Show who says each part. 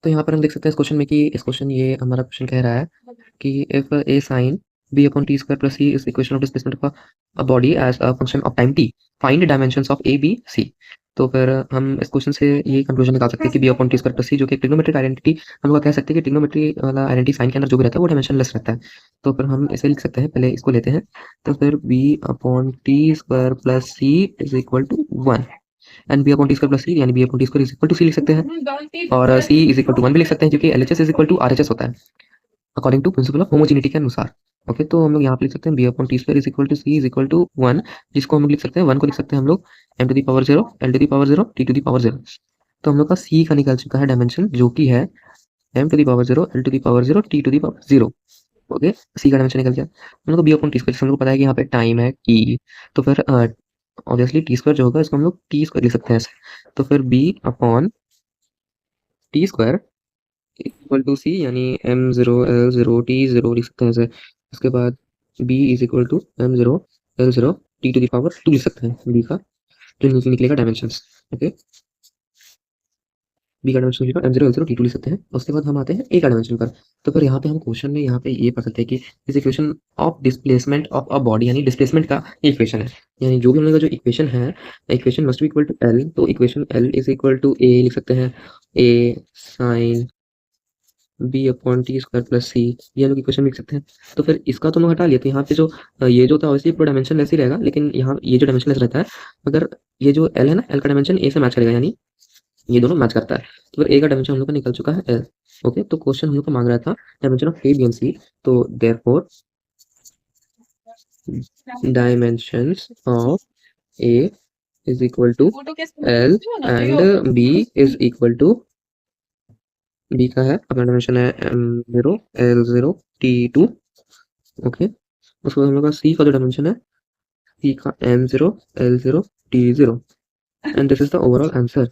Speaker 1: तो यहाँ पर हम देख सकते हैं इस क्वेश्चन में कि इस क्वेश्चन ये हमारा क्वेश्चन कह रहा है कि if a sine b upon t square plus c is the equation of displacement of a body as a function of time t, find dimensions of a b c। तो फिर हम इस क्वेश्चन से ये कंक्लूजन निकाल सकते हैं कि b upon t square plus c जो कि ट्रिग्नोमेट्रिक आइडेंटिटी हम लोग कह सकते हैं कि ट्रिग्नोमेट्री वाला आइडेंटिटी साइन के अंदर जो भी रहता है वो डायमेंशनलेस रहता है। तो फिर हम इसे लिख सकते हैं, पहले इसको लेते हैं। तो फिर b upon t square plus c is equal to 1 and b upon t square plus c यानी b upon t square is equal to c लिख सकते हैं, और c is equal to 1 भी लिख सकते हैं क्योंकि LHS is equal to RHS होता है according to principle of homogeneity के अनुसार। ओके, तो हम लोग यहाँ पे लिख सकते हैं b upon t square is equal to c is equal to 1, जिसको हम लोग लिख सकते हैं 1 को लिख सकते हैं हम लोग m to the power 0 l to the power 0 t to the power 0। तो हम लोग का c का निकल चुका है डायमेंशन जो कि है m to the power 0 l to the power 0 t to the power 0। Okay, सी का डायमेंशन निकल गया हम लोग को b upon t square, हम लोग को पता है कि यहाँ पे टाइम है t, तो फिर ऑब्वियसली टी स्क्वायर जो होगा इसको हम लोग टी स्क्वायर लिख सकते हैं ऐसे। तो फिर b upon T square equal to C यानी m0 l0 t0 लिख सकते हैं ऐसे। उसके बाद b is equal to m0 l0 t to the power 2 लिख सकते हैं b का, जो नीचे निकलेगा डायमेंशंस। ओके, b का डायमेंशन लिखा m0 l0 t2 लिख सकते हैं। उसके बाद हम आते हैं a का डायमेंशन पर। तो फिर यहाँ पे हम क्वेश्चन में यहाँ पे ये पढ़ सकते हैं कि इस equation of displacement of a body यानी डिस्प्लेसमेंट का इक्वेशन है, यानी जो भी हम लोग का जो इक्वेशन है, equation must be equal to l। तो equation l is equal to a लिख सकते हैं, a sine b upon T square plus C, ये हम लोग इक्वेशन लिख सकते हैं। तो फिर इसका तो हम लोग हटा लिए, तो यहाँ पे जो ये जो था ऑब्वियसली पूरा डायमेंशन लेस ही रहेगा, लेकिन यहाँ ये जो डायमेंशन लेस रहता है, मगर ये जो l है ना, l का डायमेंशन a से मैच करेगा, यानी ये दोनों मैच करता है। तो फिर ए का डायमेंशन हम लोग का निकल चुका है एल। ओके, तो क्वेश्चन हम लोग को मांग रहा था dimension of A B and C. तो therefore dimensions of A is equal to L and B is equal to, B का है अपना डायमेंशन है m0 l0 t2। ओके, उसके बाद हम लोग का सी का जो डायमेंशन है, सी का m0 l0 t0, and this is the overall answer.